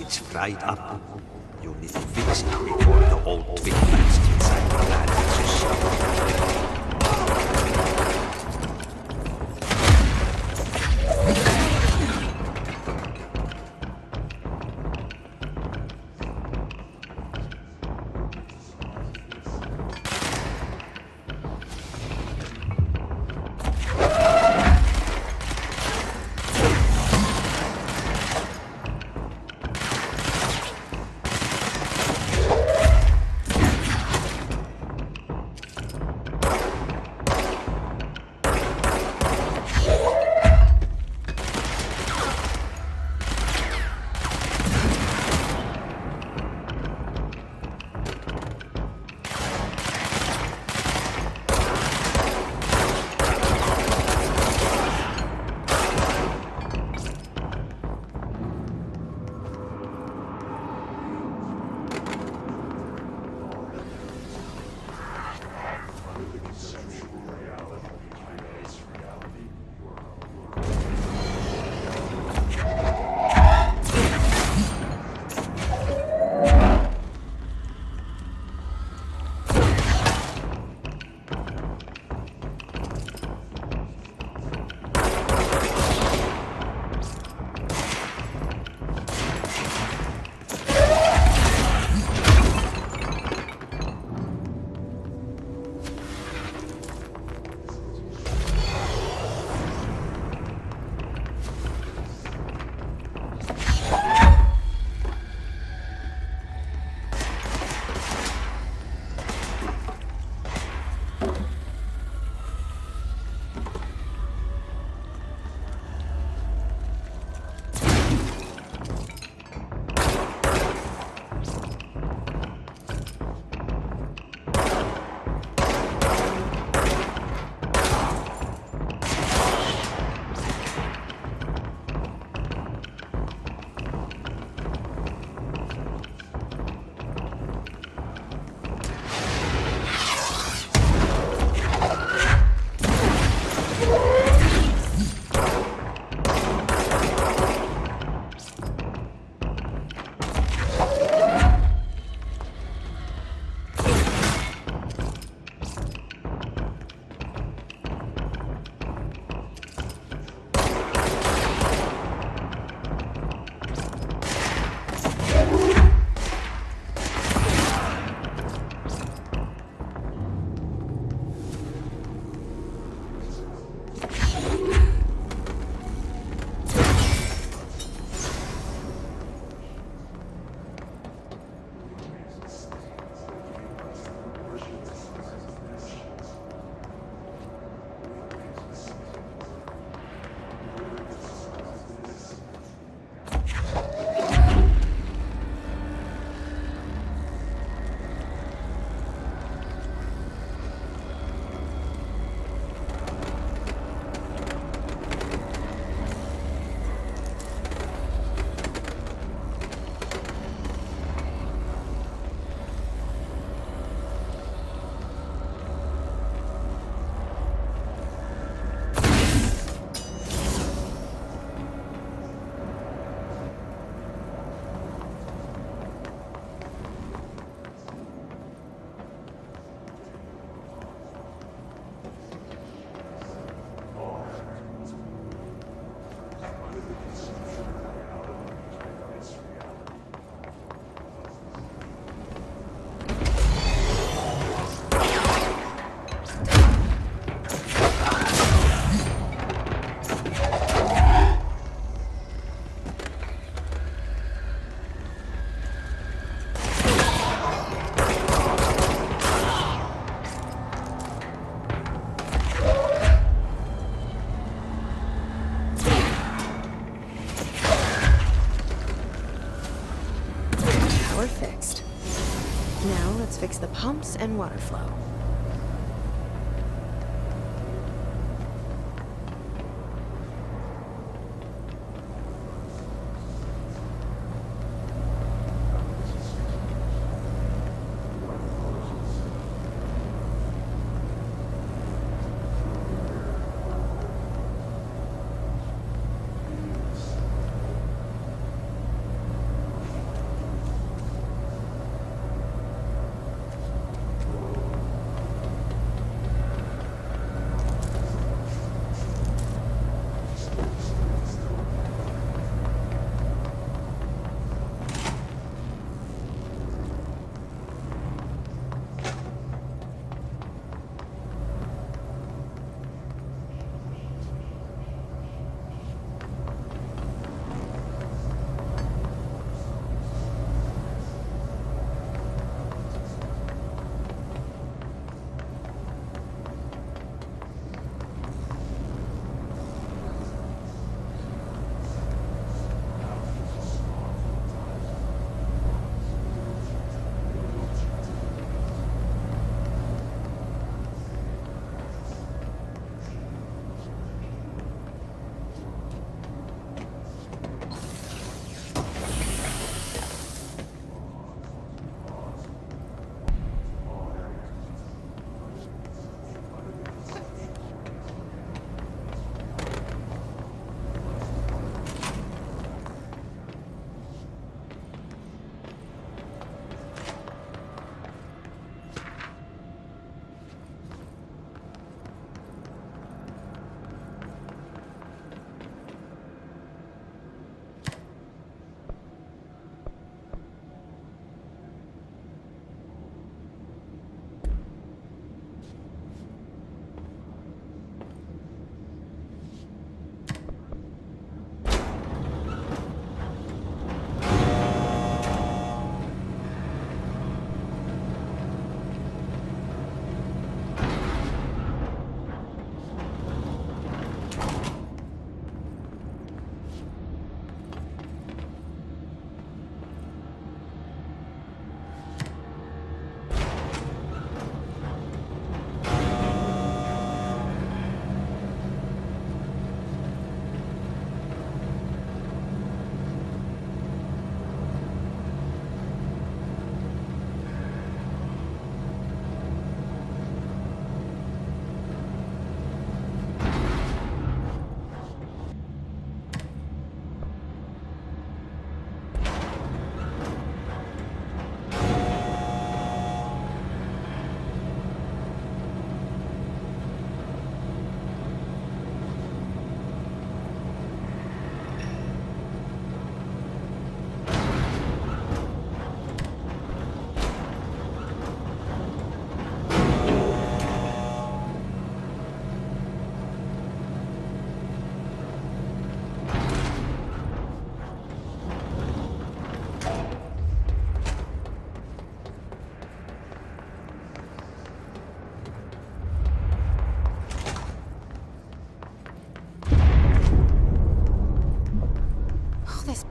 it's fried up. You need to fix it before the old twig bats inside the plant is fix the pumps and water flow.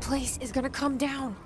place is gonna come down.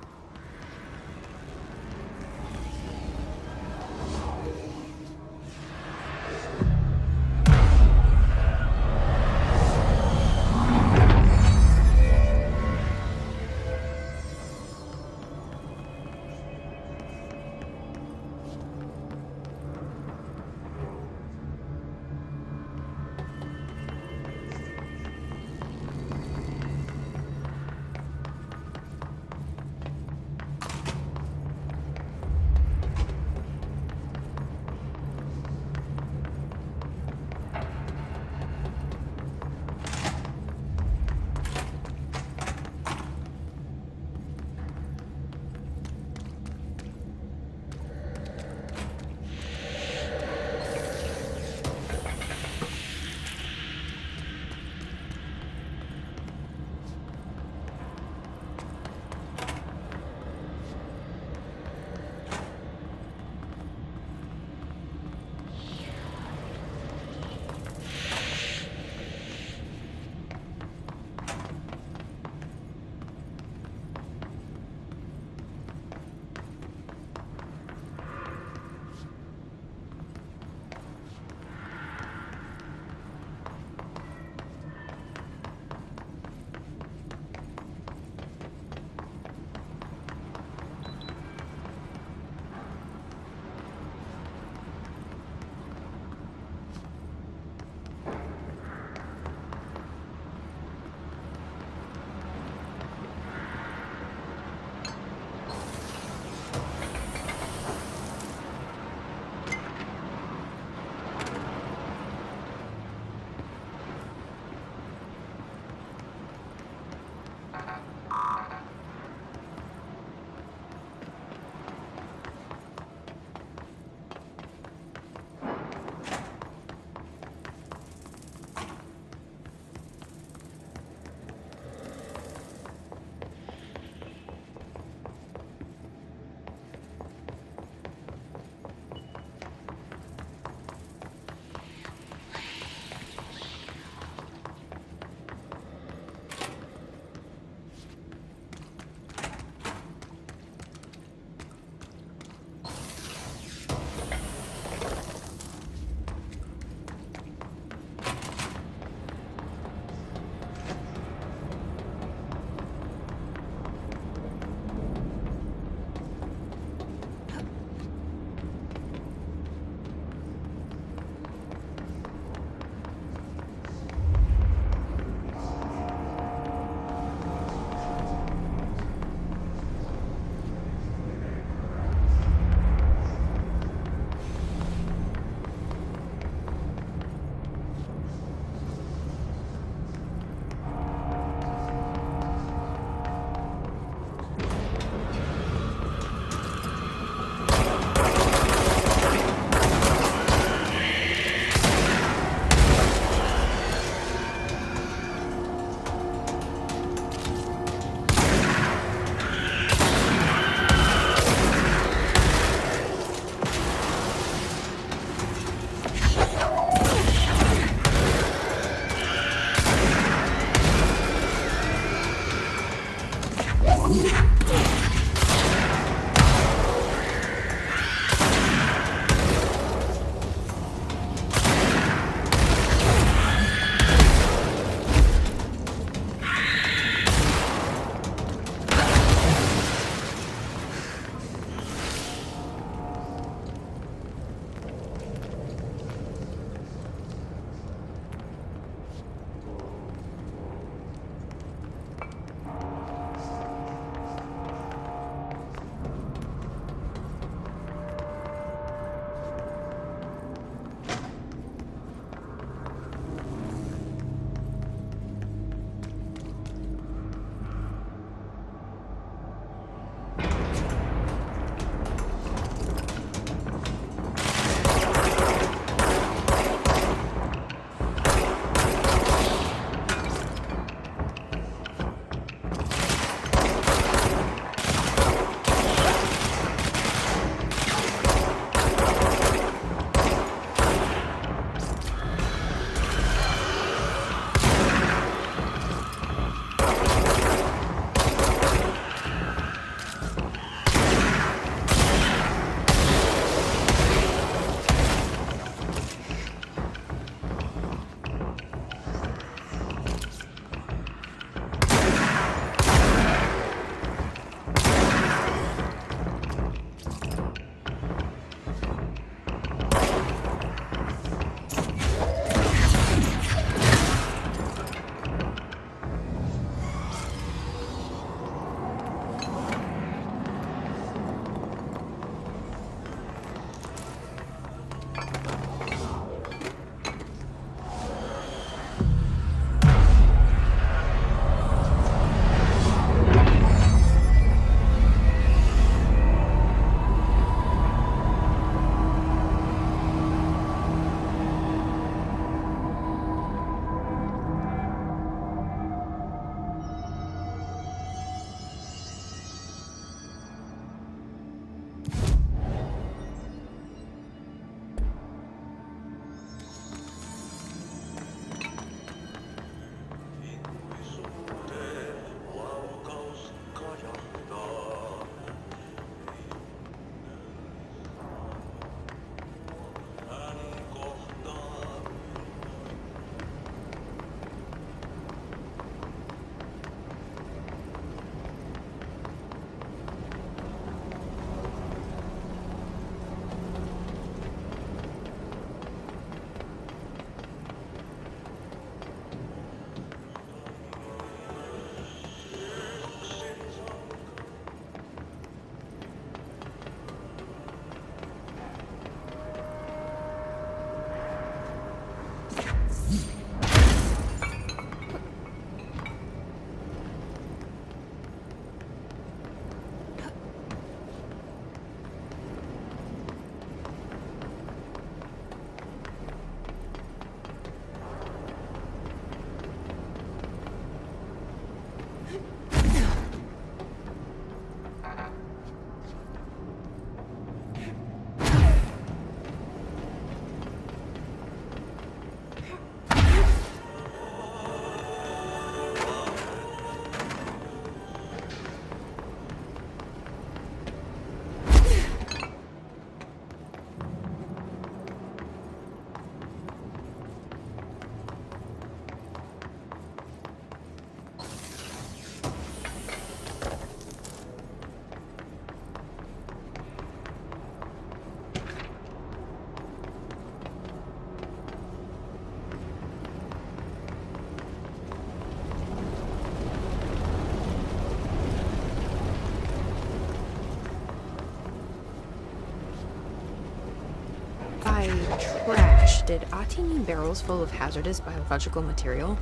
Did Ati mean barrels full of hazardous biological material?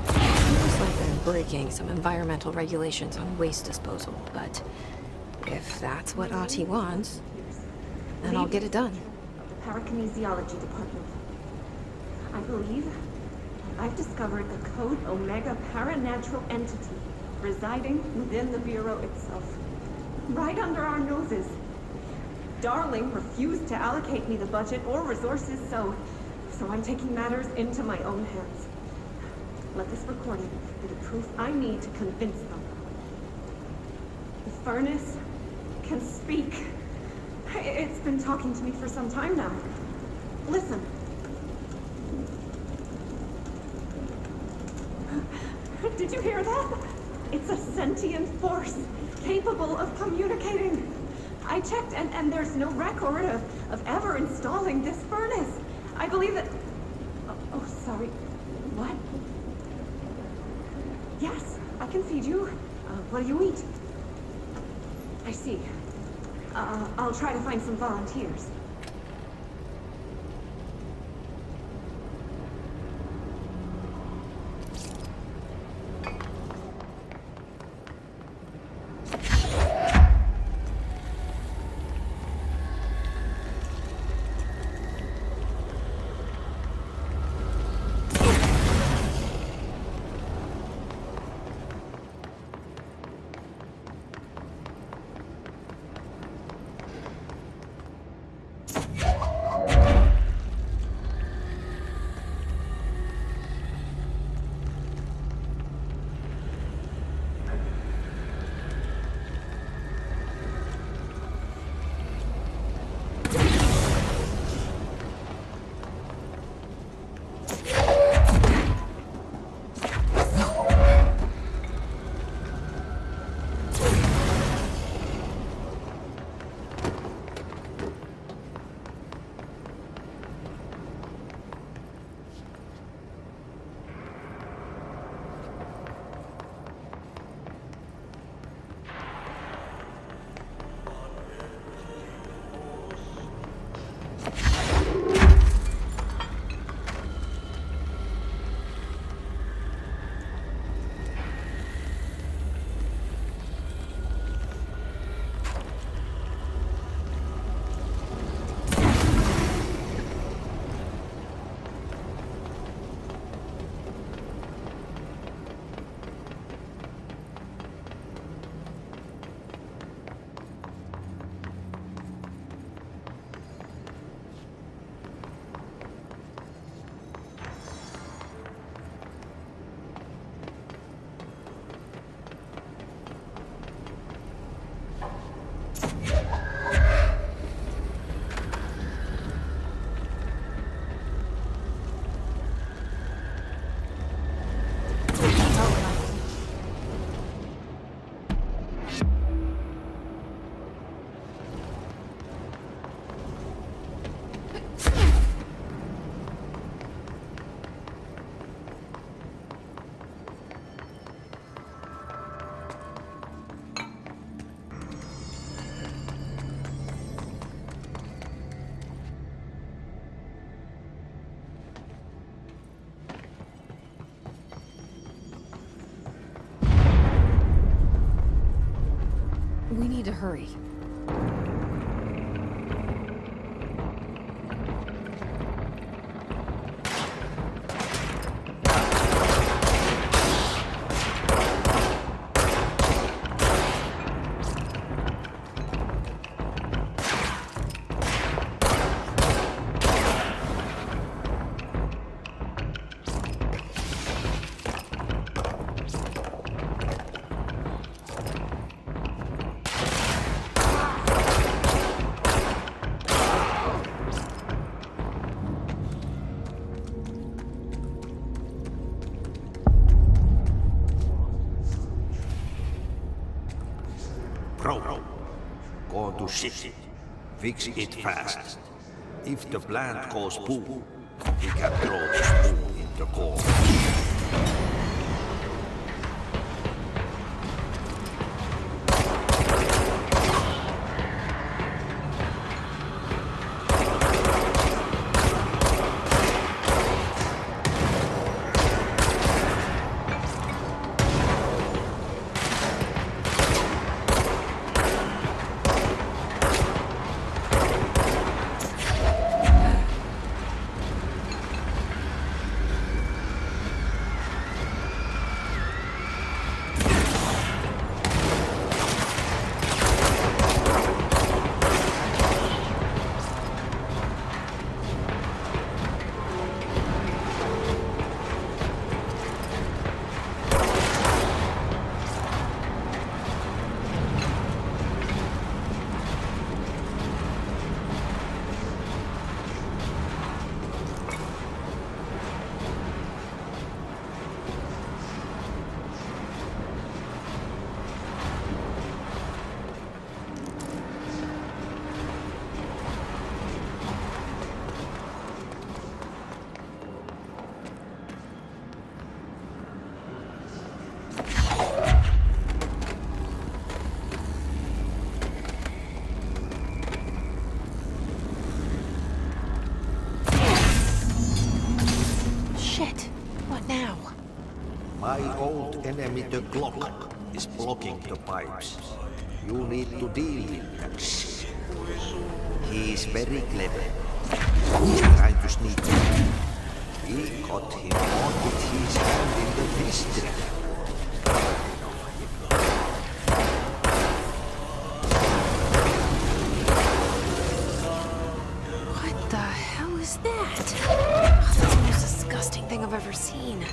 Seems like they're breaking some environmental regulations on waste disposal, but if that's what Ati wants, then I'll get it done. Of the Parakinesiology Department. I believe I've discovered the Code Omega paranatural entity residing within the Bureau itself. Right under our noses. Darling refused to allocate me the budget or resources, so I'm taking matters into my own hands. Let this recording be the proof I need to convince them. The furnace can speak. It's been talking to me for some time now. Listen. Did you hear that? It's a sentient force, capable of communicating. I checked, and there's no record of ever installing this furnace. I believe that... Oh, sorry. What? Yes, I can feed you. What do you eat? I see. I'll try to find some volunteers. We need to hurry. Pro. Go to ship. Fix it fast. If the plant goes boom, we can throw the spoon in the core. Shit. What now? My old enemy, the clock, is blocking the pipes. You need to deal with that shit. He is very clever. He's trying to sneak in. We got him on with his hand in the history. What the hell is that? Oh, that's the most disgusting thing I've ever seen.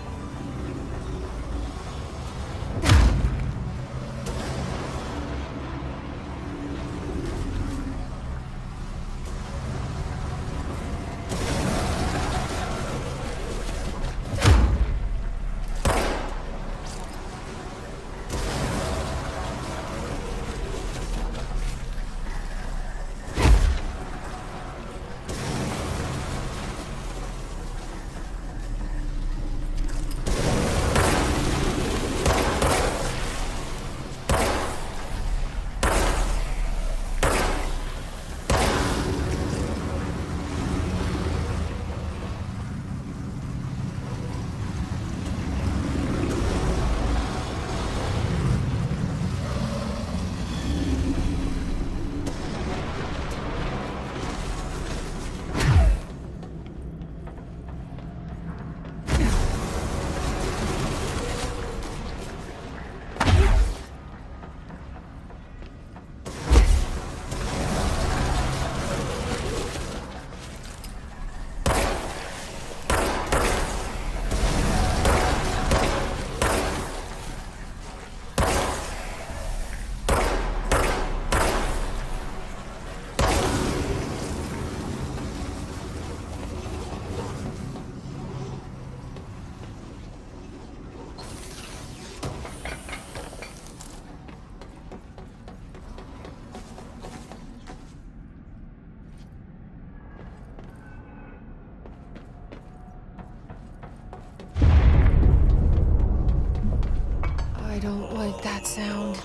I don't like that sound.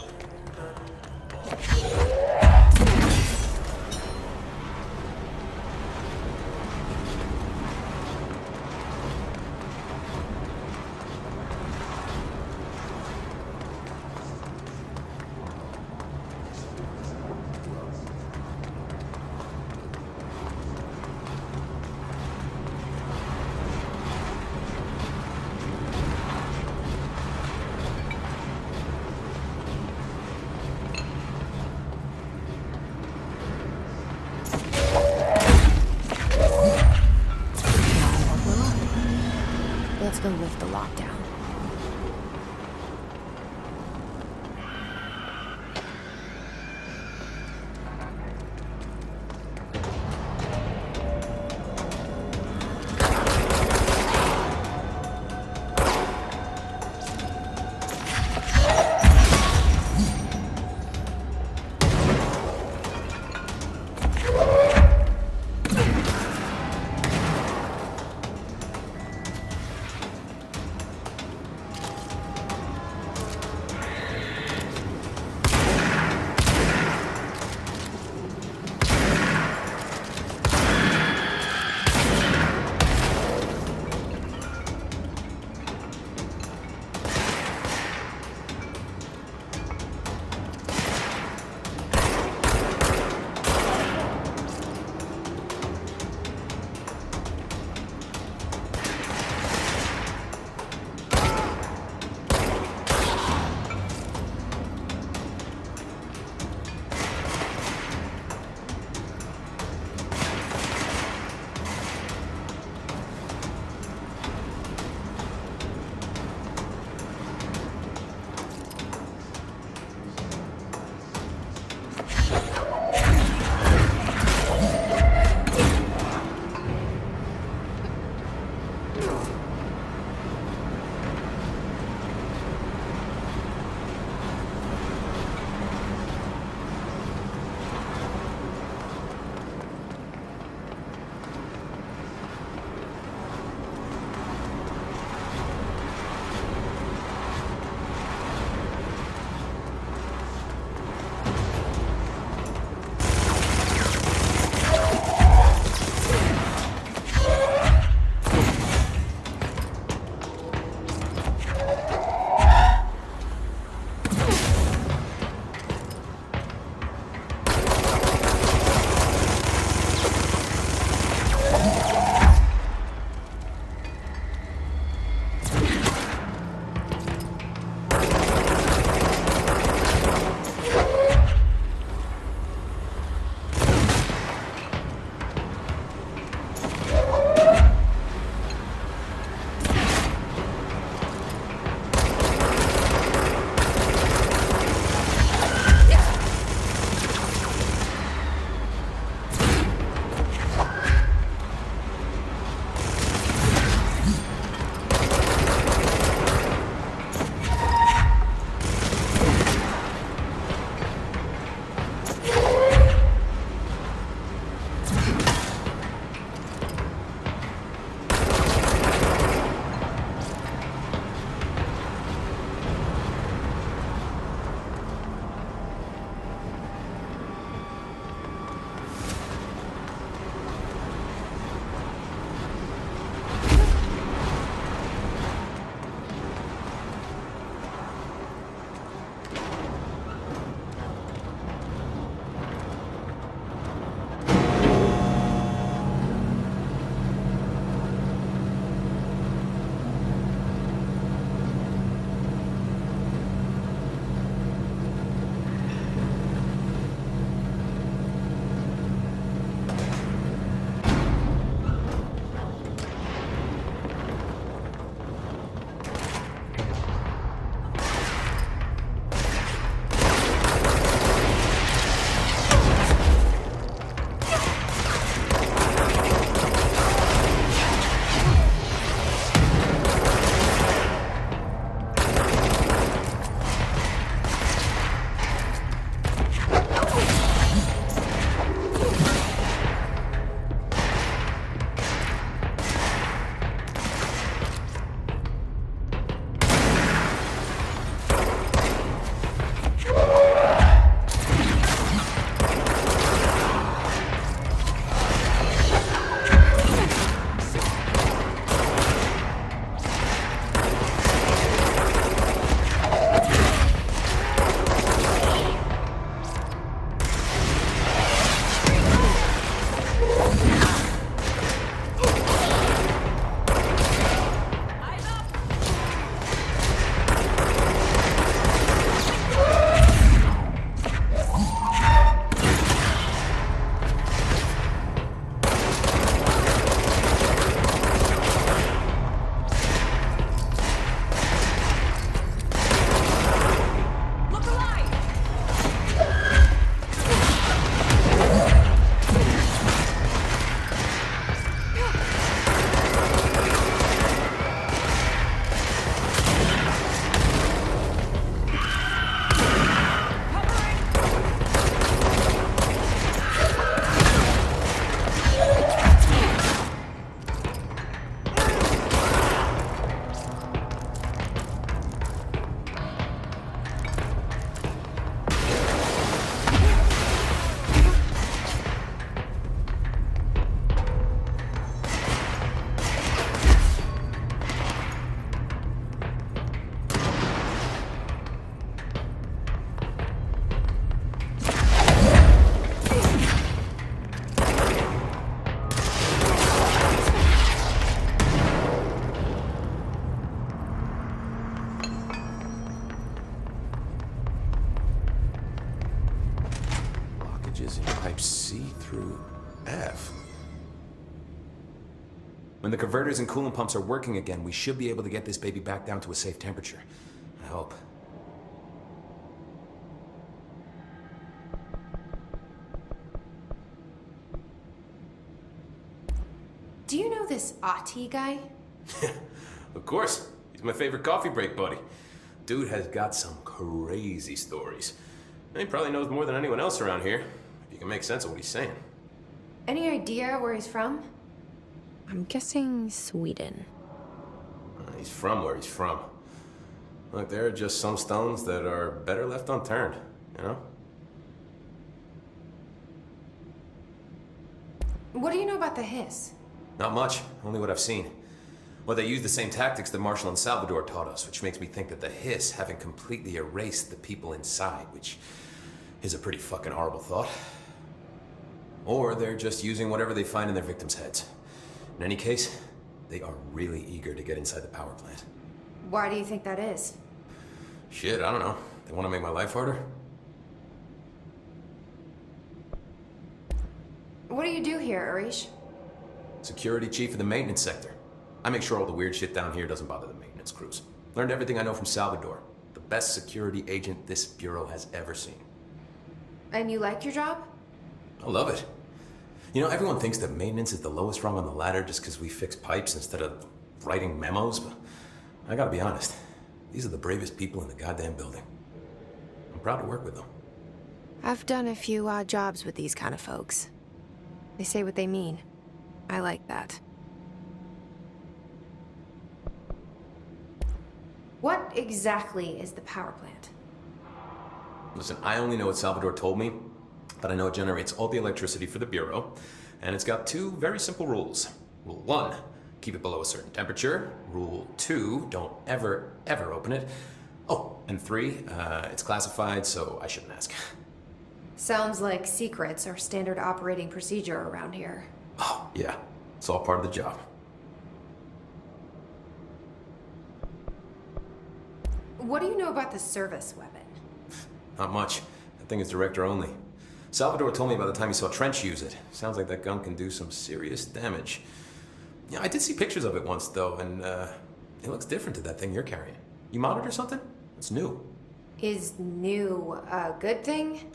Let's go lift the lockdown. When the converters and coolant pumps are working again, we should be able to get this baby back down to a safe temperature. I hope. Do you know this Ati guy? Of course. He's my favorite coffee break buddy. Dude has got some crazy stories. And he probably knows more than anyone else around here, if you can make sense of what he's saying. Any idea where he's from? I'm guessing Sweden. He's from where he's from. Look, there are just some stones that are better left unturned, you know? What do you know about the Hiss? Not much, only what I've seen. Well, they use the same tactics that Marshall and Salvador taught us, which makes me think that the Hiss haven't completely erased the people inside, which is a pretty fucking horrible thought. Or they're just using whatever they find in their victims' heads. In any case, they are really eager to get inside the power plant. Why do you think that is? Shit, I don't know. They want to make my life harder? What do you do here, Arish? Security chief of the maintenance sector. I make sure all the weird shit down here doesn't bother the maintenance crews. Learned everything I know from Salvador. The best security agent this bureau has ever seen. And you like your job? I love it. You know, everyone thinks that maintenance is the lowest rung on the ladder just because we fix pipes instead of writing memos, but I gotta be honest. These are the bravest people in the goddamn building. I'm proud to work with them. I've done a few odd jobs with these kind of folks. They say what they mean. I like that. What exactly is the power plant? Listen, I only know what Salvador told me, but I know it generates all the electricity for the Bureau, and it's got two very simple rules. Rule 1, keep it below a certain temperature. Rule 2, don't ever, ever open it. Oh, and 3, it's classified, so I shouldn't ask. Sounds like secrets are standard operating procedure around here. Oh, yeah, it's all part of the job. What do you know about the service weapon? Not much. That thing is director only. Salvador told me by the time he saw Trench use it. Sounds like that gun can do some serious damage. Yeah, I did see pictures of it once, though, and it looks different to that thing you're carrying. You modded or something? It's new. Is new a good thing?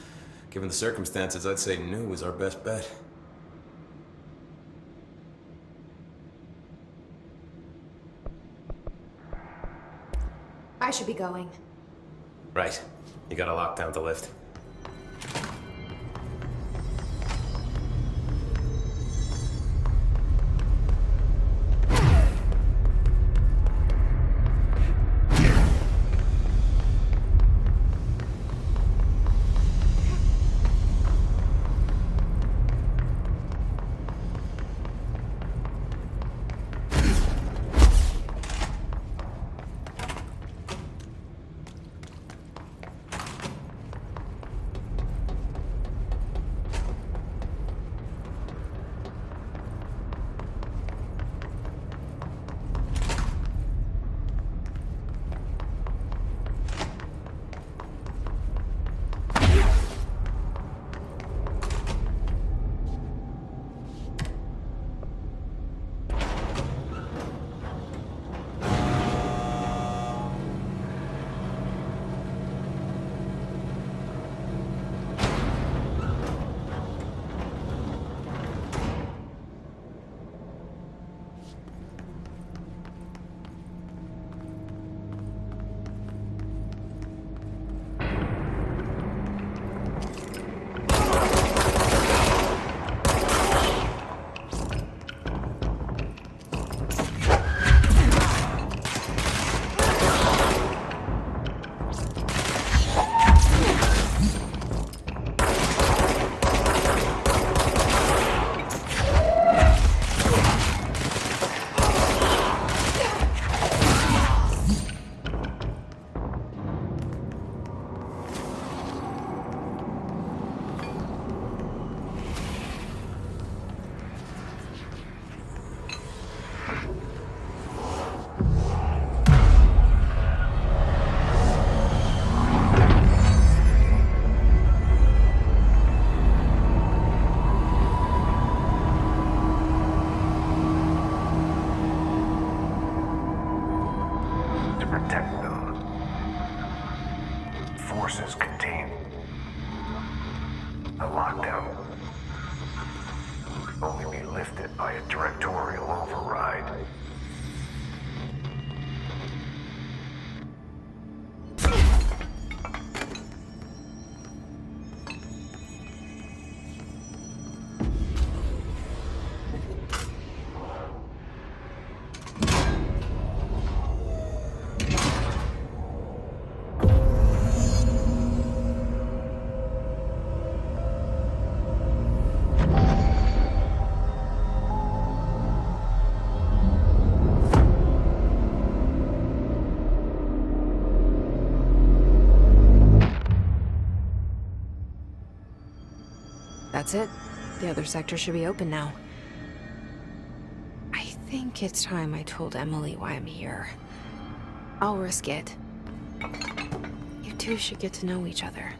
Given the circumstances, I'd say new is our best bet. I should be going. Right. You got a lockdown to lift. protect them. Forces contain a lockdown. Only be lifted by a directorial override. That's it. The other sector should be open now. I think it's time I told Emily why I'm here. I'll risk it. You two should get to know each other.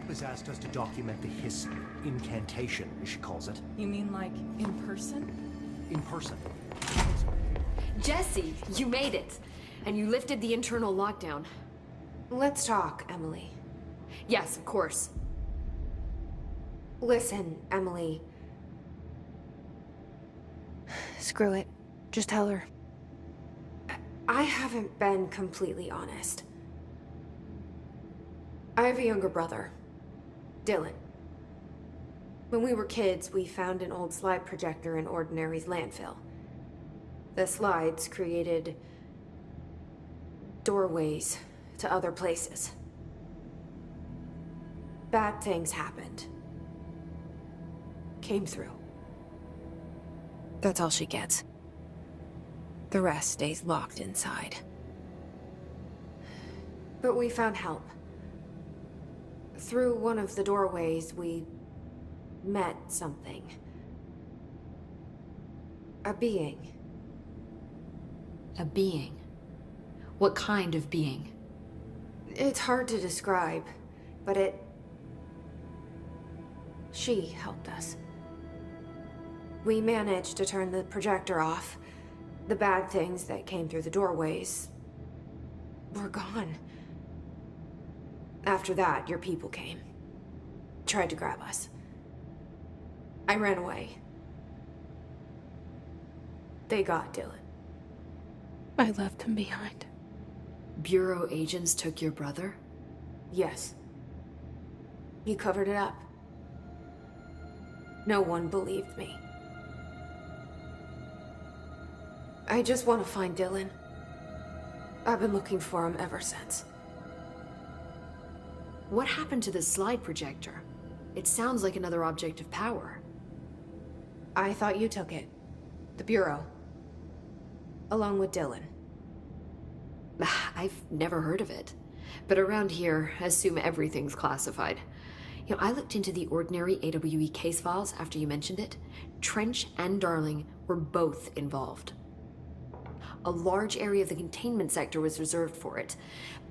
Has asked us to document the hiss incantation, as she calls it. You mean like in person? In person. Jesse, you made it! And you lifted the internal lockdown. Let's talk, Emily. Yes, of course. Listen, Emily. Screw it. Just tell her. I haven't been completely honest. I have a younger brother, Dylan. When we were kids, we found an old slide projector in Ordinary's landfill. The slides created doorways to other places. Bad things happened. Came through. That's all she gets. The rest stays locked inside. But we found help. Through one of the doorways, we met something. A being. A being? What kind of being? It's hard to describe, but she helped us. We managed to turn the projector off. The bad things that came through the doorways were gone. After that, your people came. Tried to grab us. I ran away. They got Dylan. I left him behind. Bureau agents took your brother? Yes. You covered it up. No one believed me. I just want to find Dylan. I've been looking for him ever since. What happened to the slide projector? It sounds like another object of power. I thought you took it. The Bureau. Along with Dylan. I've never heard of it. But around here, assume everything's classified. You know, I looked into the Ordinary AWE case files after you mentioned it. Trench and Darling were both involved. A large area of the containment sector was reserved for it.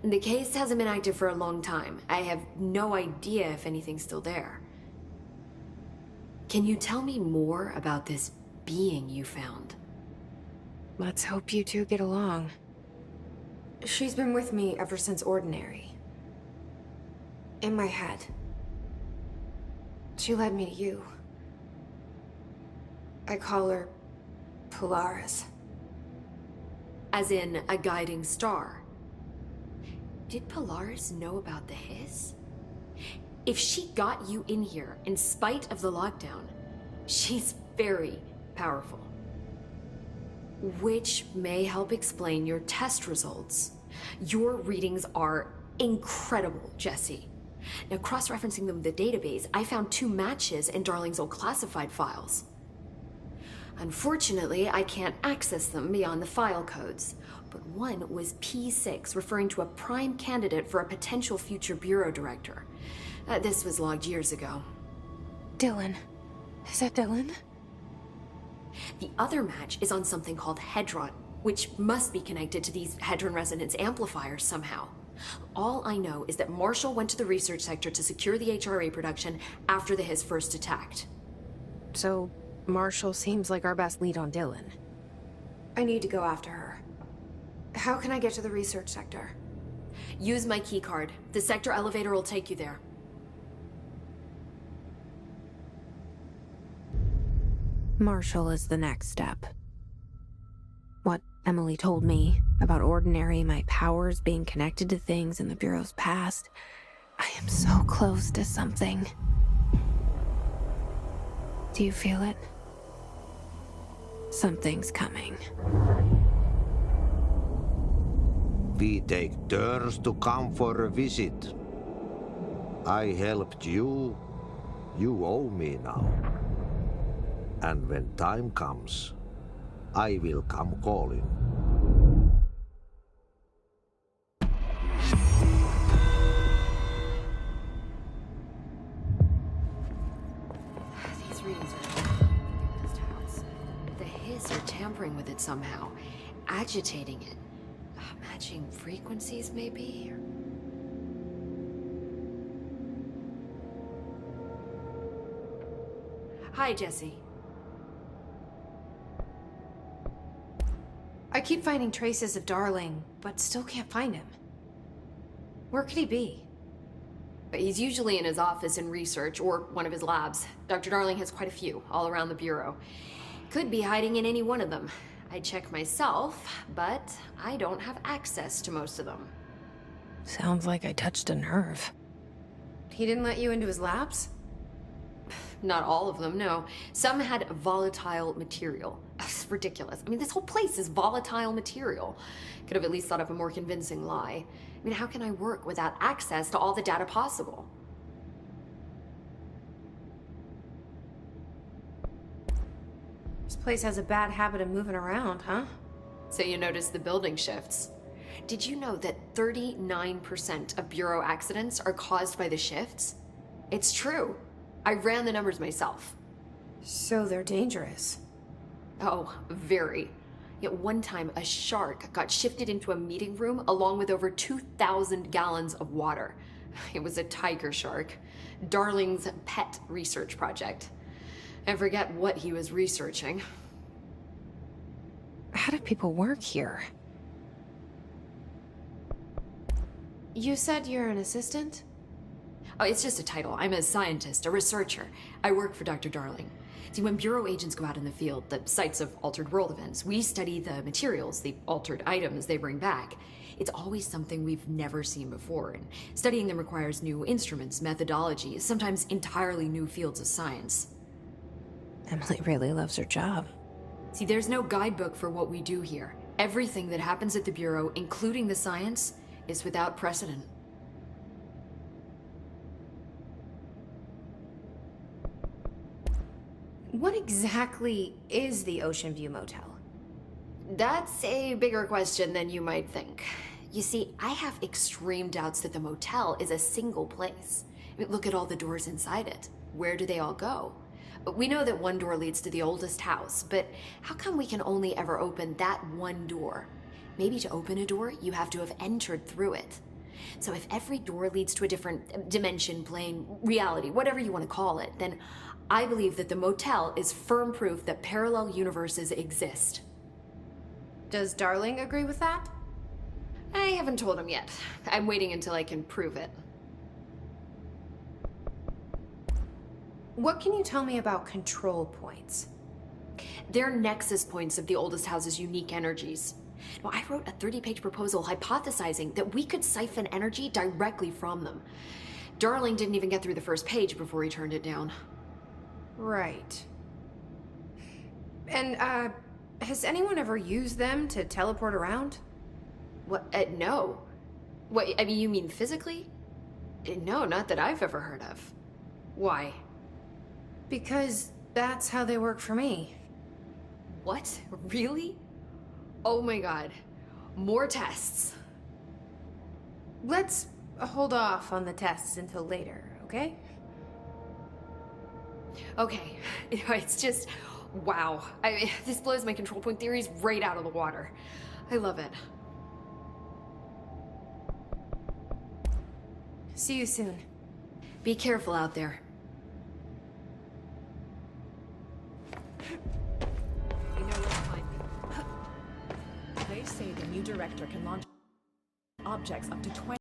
The case hasn't been active for a long time. I have no idea if anything's still there. Can you tell me more about this being you found? Let's hope you two get along. She's been with me ever since Ordinary. In my head. She led me to you. I call her Polaris. As in a guiding star. Did Polaris know about the hiss? If she got you in here in spite of the lockdown, she's very powerful. Which may help explain your test results. Your readings are incredible, Jesse. Now, cross-referencing them with the database, I found 2 matches in Darling's old classified files. Unfortunately, I can't access them beyond the file codes, but one was P6, referring to a prime candidate for a potential future bureau director. This was logged years ago. Dylan. Is that Dylan? The other match is on something called Hedron, which must be connected to these Hedron resonance amplifiers somehow. All I know is that Marshall went to the research sector to secure the HRA production after the Hiss first attacked. So, Marshall seems like our best lead on Dylan. I need to go after her. How can I get to the research sector? Use my keycard. The sector elevator will take you there. Marshall is the next step. What Emily told me about Ordinary, my powers being connected to things in the Bureau's past. I am so close to something. Do you feel it? Something's coming. We take turns to come for a visit. I helped you. You owe me now. And when time comes, I will come calling. These readings are this house. The Hiss are tampering with it somehow, agitating it. Matching frequencies, maybe? Hi, Jesse. I keep finding traces of Darling, but still can't find him. Where could he be? But he's usually in his office in research or one of his labs. Dr. Darling has quite a few all around the Bureau. Could be hiding in any one of them. I check myself, but I don't have access to most of them. Sounds like I touched a nerve. He didn't let you into his labs? Not all of them, no. Some had volatile material. It's ridiculous. I mean, this whole place is volatile material. Could have at least thought of a more convincing lie. I mean, how can I work without access to all the data possible? This place has a bad habit of moving around, huh? So you notice the building shifts. Did you know that 39% of Bureau accidents are caused by the shifts? It's true. I ran the numbers myself. So they're dangerous. Oh, very. Yet one time, a shark got shifted into a meeting room along with over 2,000 gallons of water. It was a tiger shark. Darling's pet research project. I forget what he was researching. How do people work here? You said you're an assistant? Oh, it's just a title. I'm a scientist, a researcher. I work for Dr. Darling. See, when Bureau agents go out in the field, the sites of altered world events, we study the materials, the altered items they bring back. It's always something we've never seen before, and studying them requires new instruments, methodologies, sometimes entirely new fields of science. Emily really loves her job. See, there's no guidebook for what we do here. Everything that happens at the Bureau, including the science, is without precedent. What exactly is the Ocean View Motel? That's a bigger question than you might think. You see, I have extreme doubts that the motel is a single place. I mean, look at all the doors inside it. Where do they all go? We know that one door leads to the oldest house, but how come we can only ever open that one door? Maybe to open a door, you have to have entered through it. So if every door leads to a different dimension, plane, reality, whatever you want to call it, then I believe that the motel is firm proof that parallel universes exist. Does Darling agree with that? I haven't told him yet. I'm waiting until I can prove it. What can you tell me about control points? They're nexus points of the oldest house's unique energies. Now, I wrote a 30-page proposal hypothesizing that we could siphon energy directly from them. Darling didn't even get through the first page before he turned it down. Right. And, has anyone ever used them to teleport around? What? No. What, I mean, you mean physically? No, not that I've ever heard of. Why? Because that's how they work for me. What? Really? Oh my god. More tests. Let's hold off on the tests until later, okay? Okay. It's just, wow. This blows my control point theories right out of the water. I love it. See you soon. Be careful out there. You know what's fine. They say the new director can launch objects up to 20